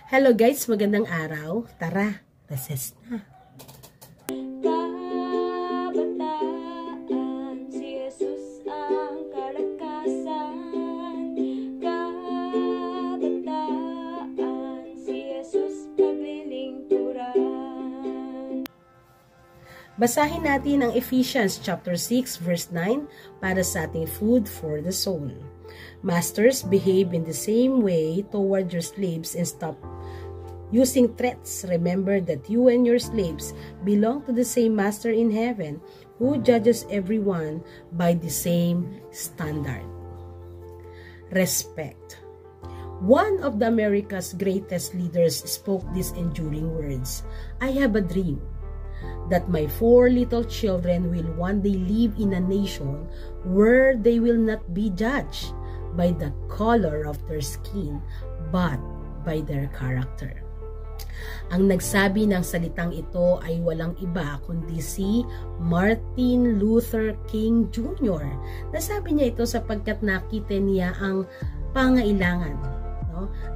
Hello guys, magandang araw. Tara, recess na. Kabataan, si Jesus ang kalakasan. Kabataan, si Jesus paglilingkuran. Basahin natin ang Ephesians chapter 6 verse 9 para sa ating food for the soul. Masters, behave in the same way toward your slaves and stop using threats. Remember that you and your slaves belong to the same master in heaven, who judges everyone by the same standard. Respect. One of the America's greatest leaders spoke these enduring words. I have a dream that my 4 little children will one day live in a nation where they will not be judged by the color of their skin, but by their character. Ang nagsabi ng salitang ito ay walang iba kundi si Martin Luther King Jr. Nasabi niya ito sapagkat nakita niya ang pangailangan,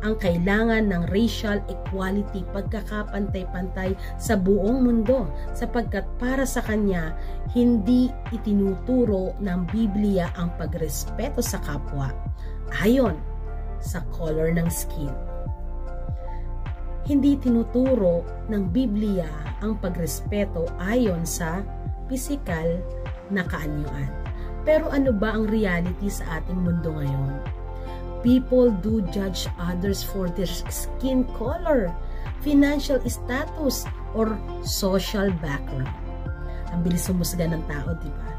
ang kailangan ng racial equality, pagkakapantay-pantay sa buong mundo, sapagkat para sa kanya, hindi itinuturo ng Biblia ang pagrespeto sa kapwa ayon sa color ng skin. Hindi tinuturo ng Biblia ang pagrespeto ayon sa pisikal na kaanyuan. Pero ano ba ang reality sa ating mundo ngayon? People do judge others for their skin color, financial status, or social background. Ang bilis humusga ng tao, di ba?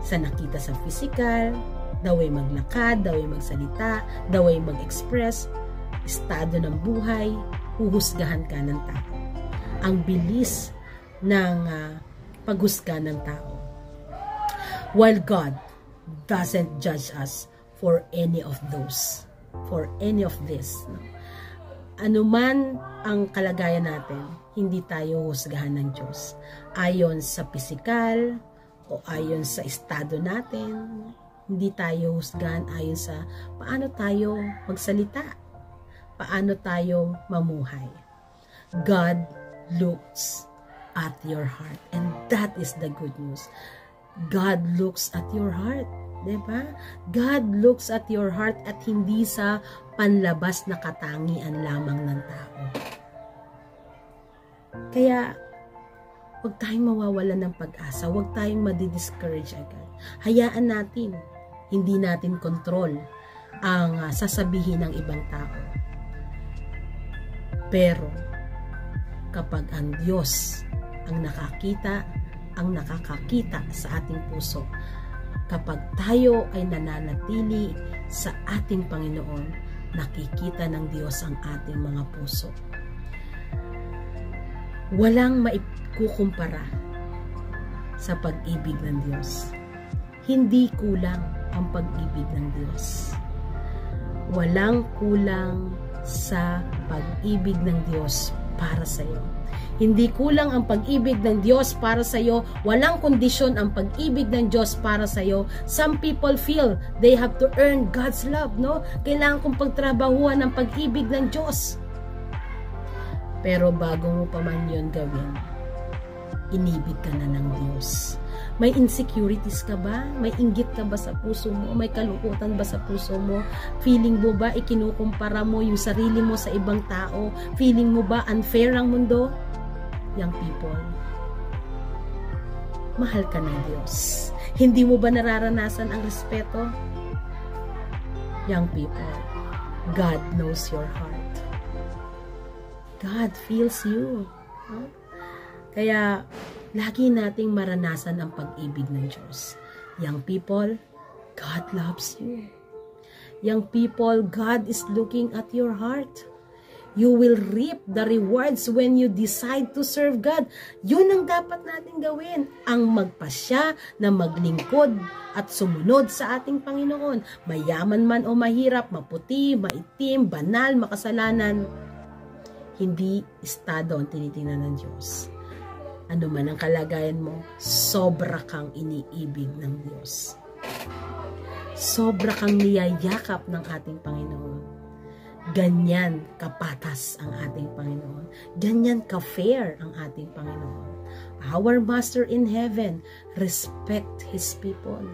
Sa nakita sa physical, the way maglakad, the way magsalita, the way mag-express, estado ng buhay, huhusgahan ka ng tao. Ang bilis ng paghusga ng tao. While God doesn't judge us for any of those, for any of this. Ano man ang kalagayan natin, hindi tayo husgahan ng Diyos. Ayon sa pisikal o ayon sa estado natin, hindi tayo husgahan ayon sa paano tayo magsalita, paano tayo mamuhay. God looks at your heart, and that is the good news. God looks at your heart. Diba? God looks at your heart at hindi sa panlabas na katangian lamang ng tao. Kaya, huwag tayong mawawalan ng pag-asa. Huwag tayong madi-discourage agad. Hayaan natin. Hindi natin kontrol ang sasabihin ng ibang tao. Pero, kapag ang Diyos ang nakakakita sa ating puso, kapag tayo ay nananatili sa ating Panginoon, nakikita ng Diyos ang ating mga puso. Walang maikukumpara sa pag-ibig ng Diyos. Hindi kulang ang pag-ibig ng Diyos. Walang kulang sa pag-ibig ng Diyos para sa iyo. Hindi kulang ang pag-ibig ng Diyos para sa iyo. Walang kondisyon ang pag-ibig ng Diyos para sa iyo. Some people feel they have to earn God's love, no? Kailangan kong pagtrabahuan ang pag-ibig ng Diyos. Pero bago mo pa man yun gawin, inibig ka na ng Diyos. May insecurities ka ba? May inggit ka ba sa puso mo? May kalungkutan ba sa puso mo? Feeling mo ba ikinukumpara mo yung sarili mo sa ibang tao? Feeling mo ba unfair ang mundo? Young people, mahal ka ng Diyos. Hindi mo ba nararanasan ang respeto? Young people, God knows your heart. God feels you. Huh? Kaya, lagi nating maranasan ang pag-ibig ng Diyos. Young people, God loves you. Young people, God is looking at your heart. You will reap the rewards when you decide to serve God. Yun ang dapat natin gawin. Ang magpasya na maglingkod at sumunod sa ating Panginoon. Mayaman man o mahirap, maputi, maitim, banal, makasalanan. Hindi estado ang tinitingnan ng Diyos. Ano man ang kalagayan mo, sobra kang iniibig ng Diyos. Sobra kang niyayakap ng ating Panginoon. Ganyan kapatas ang ating Panginoon. Ganyan ka-fair ang ating Panginoon. Our Master in Heaven, respect His people.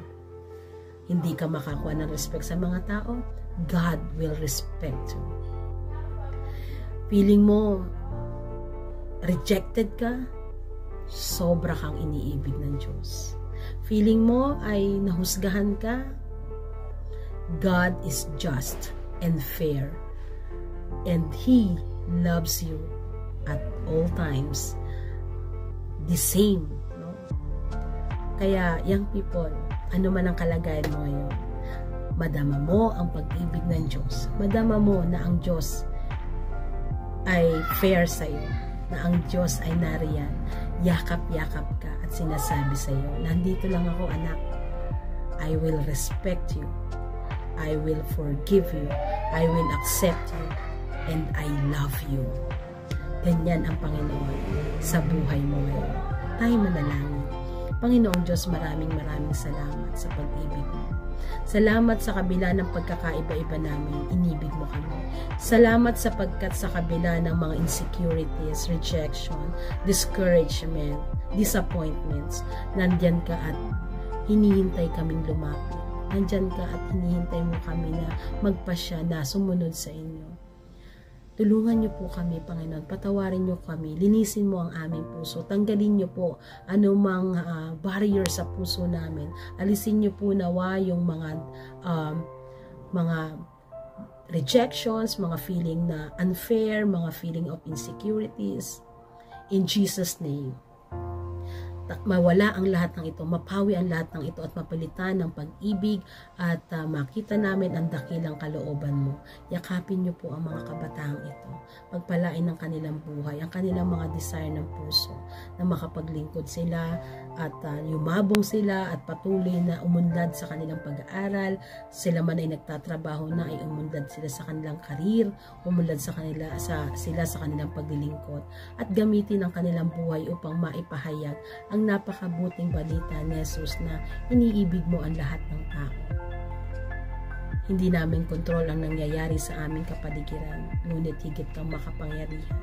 Hindi ka makakuha ng respect sa mga tao, God will respect you. Feeling mo rejected ka, sobra kang iniibig ng Diyos. Feeling mo ay nahusgahan ka, God is just and fair. And He loves you at all times the same. No? Kaya, young people, ano man ang kalagayan mo ngayon, madama mo ang pag-ibig ng Diyos. Madama mo na ang Diyos ay fair sa'yo, na ang Diyos ay nariyan. Yakap-yakap ka at sinasabi sa'yo, nandito lang ako, anak. I will respect you. I will forgive you. I will accept you. And I love you. Ganyan ang Panginoon sa buhay mo ngayon. Tayo manalangin. Panginoong Diyos, maraming salamat sa pag-ibig mo. Salamat sa kabila ng pagkakaiba-iba namin, inibig mo kami. Salamat sapagkat sa kabila ng mga insecurities, rejection, discouragement, disappointments, nandyan ka at hinihintay kaming lumapit. Nandyan ka at hinihintay mo kami na magpasya na sumunod sa inyo. Tulungan niyo po kami, Panginoon. Patawarin niyo kami. Linisin mo ang aming puso. Tanggalin niyo po anumang barrier sa puso namin. Alisin niyo po nawa yung mga rejections, mga feeling na unfair, mga feeling of insecurities. In Jesus' name. Mawala ang lahat ng ito, mapawi ang lahat ng ito at mapalitan ng pag-ibig at makita namin ang dakilang kalooban mo. Yakapin niyo po ang mga kabataang ito. Pagpalain ng kanilang buhay, ang kanilang mga desire ng puso na makapaglingkod sila at yumabong sila at patuloy na umunlad sa kanilang pag-aaral. Sila man ay nagtatrabaho na ay umunlad sila sa kanilang karir, umunlad sila sa kanilang paglilingkod at gamitin ang kanilang buhay upang maipahayag ang napakabuting balita ni Jesus na iniibig mo ang lahat ng tao. Hindi namin kontrol ang nangyayari sa aming kapaligiran, ngunit higit kang makapangyarihan.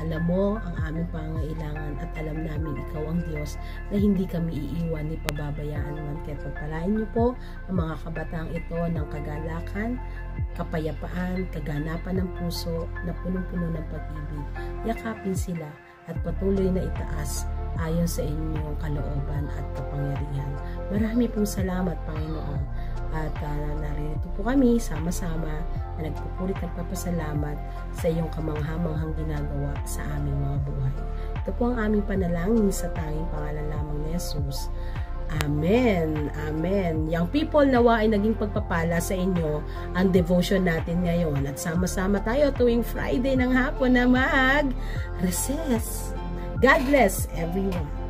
Alam mo ang aming pangangailangan at alam namin ikaw ang Diyos na hindi kami iiwan ni pababayaan man. Kaya pagpalain niyo po ang mga kabataang ito ng kagalakan, kapayapaan, kaganapan ng puso na punong-puno ng pag-ibig. Yakapin sila at patuloy na itaas ayon sa inyong kalooban at kapangyarihan. Marami pong salamat, Panginoon. At narito po kami sama-sama na nagpupulit ng papasalamat sa iyong kamanghamanghang ginagawa sa aming mga buhay. Ito po ang aming panalangin sa tanging pangalan lamang ni Jesus. Amen. Amen. Young people, nawa ay naging pagpapala sa inyo ang devotion natin ngayon. At sama-sama tayo tuwing Friday ng hapon na mag-recess. God bless everyone.